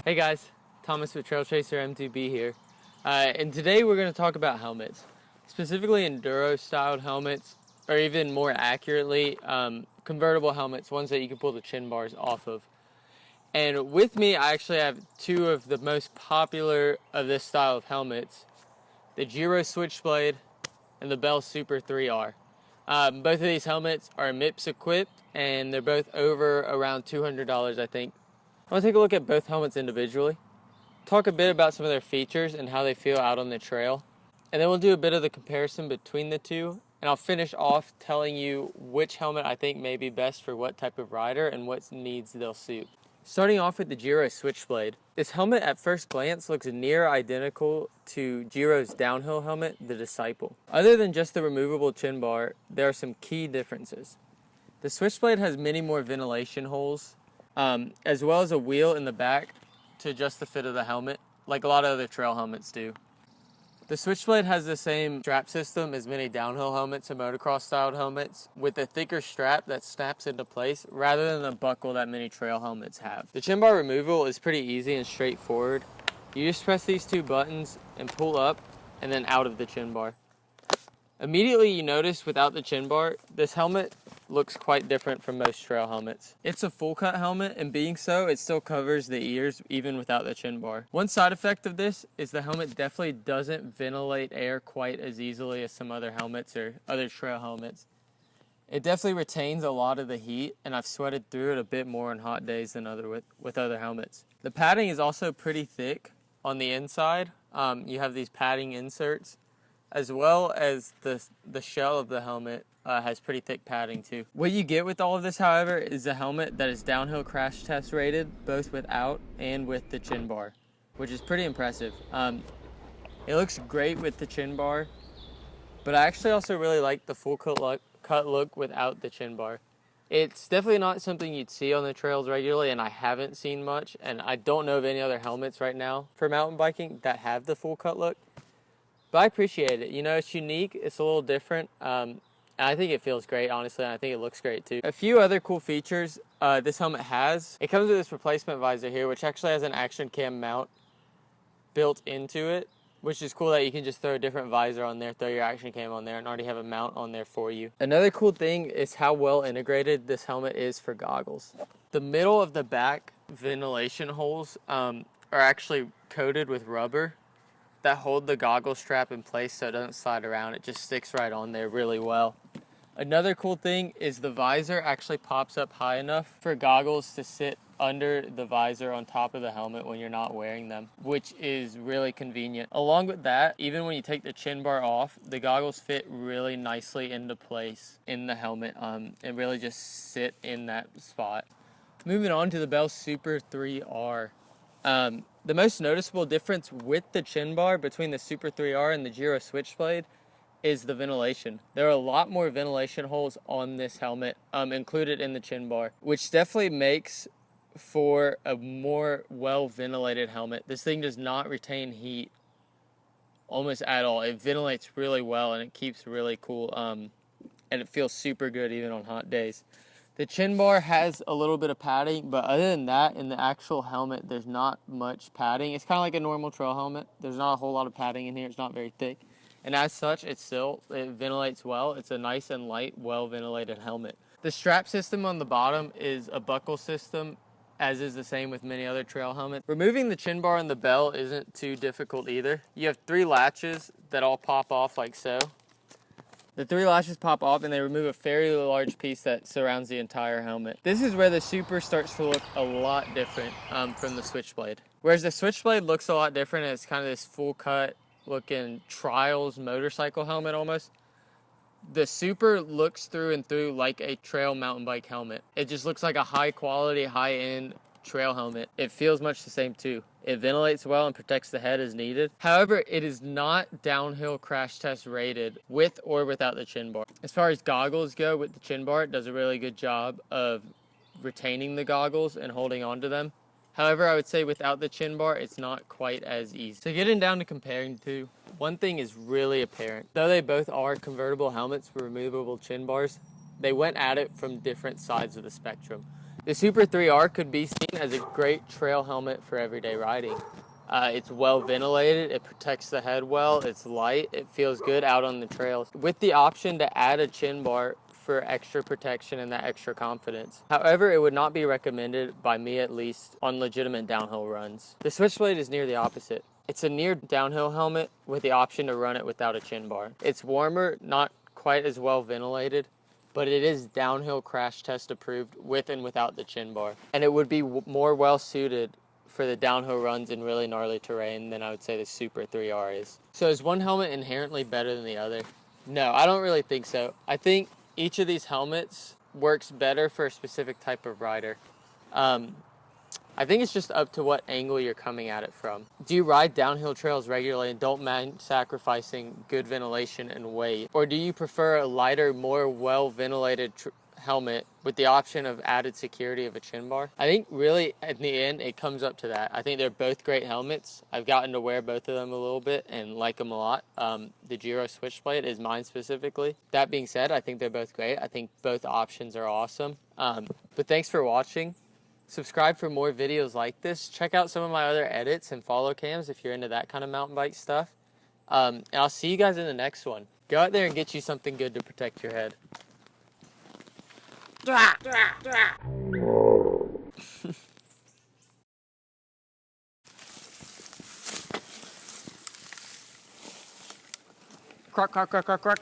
Hey guys, Thomas with Trail Chaser M2B here. And today we're going to talk about helmets, specifically enduro styled helmets, or even more accurately, convertible helmets, ones that you can pull the chin bars off of. And with me, I actually have two of the most popular of this style of helmets, the Giro Switchblade and the Bell Super 3R. Both of these helmets are MIPS equipped, and they're both over around $200, I think. I want to take a look at both helmets individually, talk a bit about some of their features and how they feel out on the trail, and then we'll do a bit of the comparison between the two, and I'll finish off telling you which helmet I think may be best for what type of rider and what needs they'll suit. Starting off with the Giro Switchblade. This helmet at first glance looks near identical to Giro's downhill helmet, the Disciple. Other than just the removable chin bar, there are some key differences. The Switchblade has many more ventilation holes, as well as a wheel in the back to adjust the fit of the helmet, like a lot of other trail helmets do. The Switchblade has the same strap system as many downhill helmets and motocross styled helmets, with a thicker strap that snaps into place rather than the buckle that many trail helmets have. The chin bar removal is pretty easy and straightforward. You just press these two buttons and pull up and then out of the chin bar. Immediately you notice without the chin bar, this helmet looks quite different from most trail helmets. It's a full cut helmet, and being so, it still covers the ears even without the chin bar. One side effect of this is the helmet definitely doesn't ventilate air quite as easily as some other helmets or other trail helmets. It definitely retains a lot of the heat, and I've sweated through it a bit more on hot days than with other helmets. The padding is also pretty thick on the inside. You have these padding inserts, as well as the shell of the helmet has pretty thick padding too. What you get with all of this, however, is a helmet that is downhill crash test rated, both without and with the chin bar, which is pretty impressive. It looks great with the chin bar, but I actually also really like the full cut look without the chin bar. It's definitely not something you'd see on the trails regularly, and I haven't seen much, and I don't know of any other helmets right now for mountain biking that have the full cut look. But I appreciate it. You know, it's unique. It's a little different. And I think it feels great, honestly, and I think it looks great too. A few other cool features this helmet has. It comes with this replacement visor here, which actually has an action cam mount built into it, which is cool that you can just throw a different visor on there, throw your action cam on there, and already have a mount on there for you. Another cool thing is how well integrated this helmet is for goggles. The middle of the back ventilation holes are actually coated with rubber that hold the goggle strap in place so it doesn't slide around. It just sticks right on there really well. Another cool thing is the visor actually pops up high enough for goggles to sit under the visor on top of the helmet when you're not wearing them, which is really convenient. Along with that, even when you take the chin bar off, the goggles fit really nicely into place in the helmet and really just sit in that spot. Moving on to the Bell Super 3R. The most noticeable difference with the chin bar between the Super 3R and the Giro Switchblade is the ventilation. There are a lot more ventilation holes on this helmet included in the chin bar, which definitely makes for a more well-ventilated helmet. This thing does not retain heat almost at all. It ventilates really well, and it keeps really cool, and it feels super good even on hot days. The chin bar has a little bit of padding, but other than that, in the actual helmet, there's not much padding. It's kind of like a normal trail helmet. There's not a whole lot of padding in here. It's not very thick. And as such, it ventilates well. It's a nice and light, well-ventilated helmet. The strap system on the bottom is a buckle system, as is the same with many other trail helmets. Removing the chin bar and the bell isn't too difficult either. You have 3 latches that all pop off like so. The 3 latches pop off and they remove a fairly large piece that surrounds the entire helmet. This is where the Super starts to look a lot different from the Switchblade. Whereas the Switchblade looks a lot different, and it's kind of this full cut looking trials motorcycle helmet almost. The Super looks through and through like a trail mountain bike helmet. It just looks like a high quality, high end trail helmet. It feels much the same too. It ventilates well and protects the head as needed. However, it is not downhill crash test rated with or without the chin bar. As far as goggles go, with the chin bar, it does a really good job of retaining the goggles and holding on to them. However, I would say without the chin bar, it's not quite as easy. So getting down to comparing the two, one thing is really apparent. Though they both are convertible helmets with removable chin bars, they went at it from different sides of the spectrum. The Super 3R could be seen as a great trail helmet for everyday riding. It's well ventilated, it protects the head well, it's light, it feels good out on the trails, with the option to add a chin bar for extra protection and that extra confidence. However, it would not be recommended, by me at least, on legitimate downhill runs. The Switchblade is near the opposite. It's a near downhill helmet with the option to run it without a chin bar. It's warmer, not quite as well ventilated, but it is downhill crash test approved with and without the chin bar. And it would be more well suited for the downhill runs in really gnarly terrain than I would say the Super 3R is. So is one helmet inherently better than the other? No, I don't really think so. I think each of these helmets works better for a specific type of rider. I think it's just up to what angle you're coming at it from. Do you ride downhill trails regularly and don't mind sacrificing good ventilation and weight? Or do you prefer a lighter, more well-ventilated helmet with the option of added security of a chin bar? I think really at the end it comes up to that. I think they're both great helmets. I've gotten to wear both of them a little bit and like them a lot. The Giro Switchblade is mine specifically. That being said, I think they're both great. I think both options are awesome. But thanks for watching. Subscribe for more videos like this. Check out some of my other edits and follow cams if you're into that kind of mountain bike stuff. And I'll see you guys in the next one. Go out there and get you something good to protect your head. Croak, croak, croak, croak, croak.